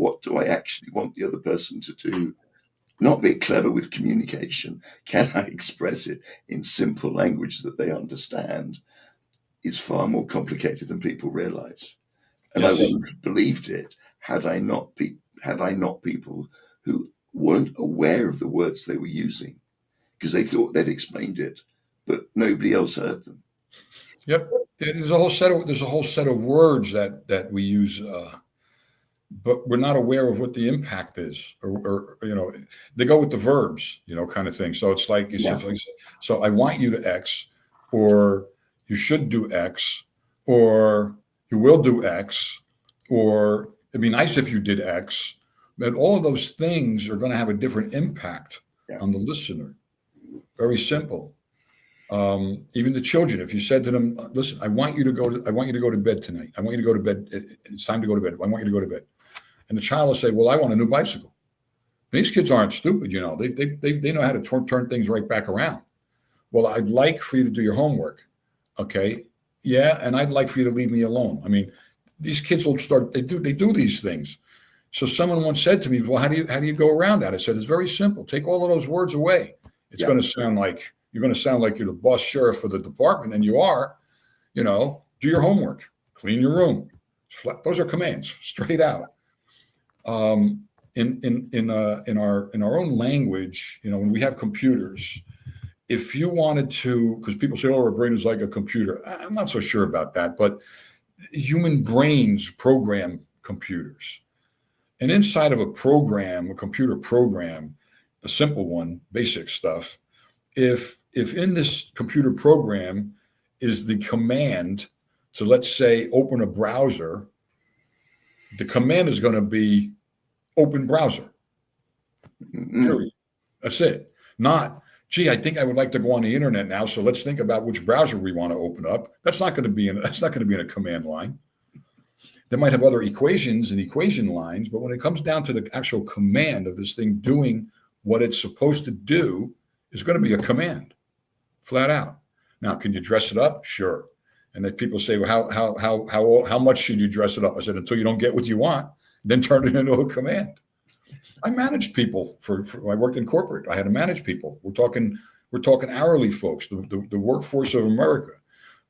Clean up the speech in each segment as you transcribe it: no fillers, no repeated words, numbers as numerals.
what do I actually want the other person to do? Not be clever with communication. Can I express it in simple language that they understand? It's far more complicated than people realize. And I Yes. wouldn't have believed it had I not people who weren't aware of the words they were using, because they thought they'd explained it, but nobody else heard them. Yep. There's a whole set of words that we use, but we're not aware of what the impact is, or they go with the verbs, kind of thing. So it's like, Yeah. so I want you to X, or you should do X, or you will do X, or it'd be nice if you did X. But all of those things are going to have a different impact on the listener. Very simple. Even the children, if you said to them, listen, I want you to go to bed tonight. I want you to go to bed. It's time to go to bed. I want you to go to bed. And the child will say, well, I want a new bicycle. These kids aren't stupid, They know how to turn things right back around. Well, I'd like for you to do your homework. Okay. Yeah. And I'd like for you to leave me alone. I mean, these kids will start, they do these things. So someone once said to me, well, how do you go around that? I said, it's very simple. Take all of those words away. It's going to sound like, you're going to sound like you're the boss sheriff of the department, and you are, do your homework, clean your room. Those are commands, straight out. In our own language, when we have computers, if you wanted to, because people say, oh, our brain is like a computer. I'm not so sure about that, but human brains program computers. And inside of a computer program, a simple one, basic stuff, if in this computer program is the command to, let's say, open a browser, the command is going to be open browser. Period. That's it. Not, gee, I think I would like to go on the internet now, so let's think about which browser we want to open up. That's not going to be in a command line. They might have other equations and equation lines, but when it comes down to the actual command of this thing doing what it's supposed to do, is going to be a command, flat out. Now, can you dress it up? Sure. And then people say, well, how much should you dress it up? I said, until you don't get what you want, then turn it into a command. I managed people I worked in corporate. I had to manage people. We're talking hourly folks, the workforce of America,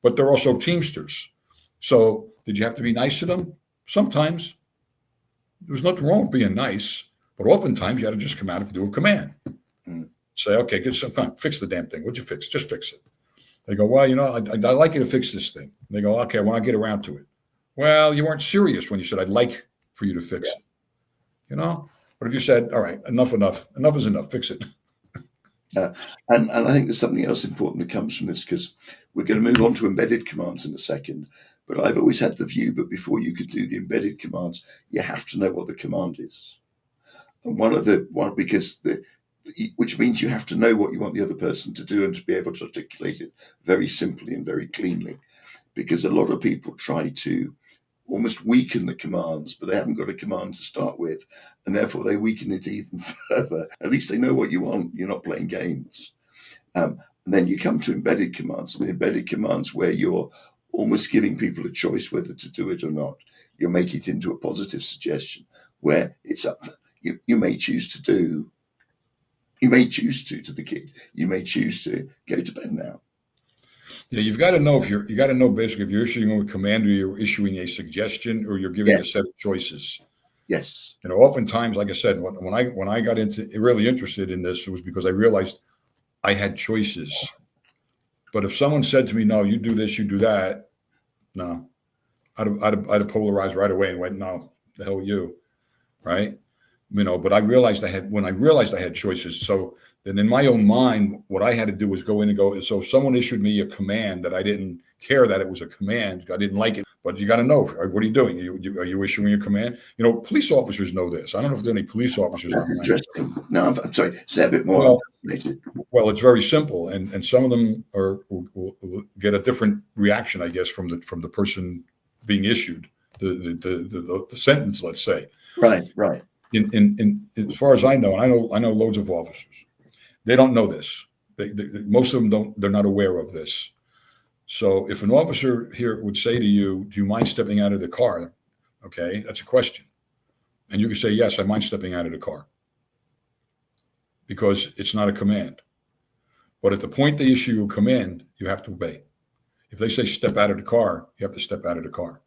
but they're also Teamsters. So did you have to be nice to them? Sometimes. There was nothing wrong with being nice, but oftentimes you had to just come out and do a command. Say, okay, fix the damn thing. What'd you fix? Just fix it. They go, well, I'd like you to fix this thing. And they go, okay, when I get around to it. Well, you weren't serious when you said, I'd like for you to fix it. But if you said, all right, enough is enough, fix it. And I think there's something else important that comes from this, because we're going to move on to embedded commands in a second. But I've always had the view, but before you could do the embedded commands, you have to know what the command is. And which means you have to know what you want the other person to do and to be able to articulate it very simply and very cleanly. Because a lot of people try to almost weaken the commands, but they haven't got a command to start with, and therefore they weaken it even further. At least they know what you want. You're not playing games. And then you come to embedded commands, and embedded commands where you're almost giving people a choice whether to do it or not. You make it into a positive suggestion where it's up. You may choose to do. You may choose to the kid. You may choose to go to bed now. Yeah, you got to know basically if you're issuing a command or you're issuing a suggestion or you're giving a set of choices. Yes. Oftentimes, like I said, when I got really interested in this, it was because I realized I had choices. But if someone said to me, no, you do this, you do that, no, I'd have polarized right away and went, no, the hell with you, right? But when I realized I had choices. So then in my own mind, what I had to do was go in and go, so if someone issued me a command that I didn't care that it was a command, I didn't like it, but you got to know, what are you doing? Are you issuing a command? Police officers know this. I don't know if there are any police officers online. Interesting. No, I'm sorry. Say a bit more. Well, it's very simple. And some of them will get a different reaction, I guess, from the person being issued the sentence, let's say. Right. In as far as I know, and I know loads of officers, they don't know this. Most of them don't. They're not aware of this. So if an officer here would say to you, "Do you mind stepping out of the car?" Okay, that's a question. And you can say, yes, I mind stepping out of the car, because it's not a command. But at the point they issue a command, you have to obey. If they say step out of the car, you have to step out of the car.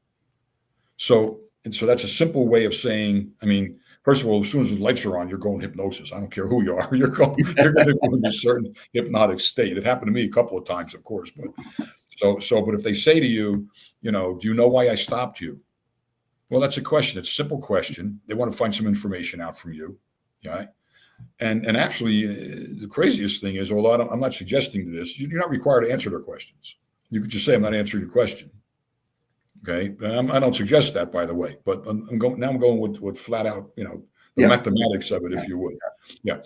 So that's a simple way of saying, I mean, first of all, as soon as the lights are on, you're going hypnosis. I don't care who you are. You're going to go into a certain hypnotic state. It happened to me a couple of times, of course. But but if they say to you, do you know why I stopped you? Well, that's a question. It's a simple question. They want to find some information out from you. Yeah. And actually, the craziest thing is, although I'm not suggesting this, you're not required to answer their questions. You could just say, I'm not answering your question. Okay. I don't suggest that, by the way, but I'm going with flat out, the mathematics of it, if you would. Yeah.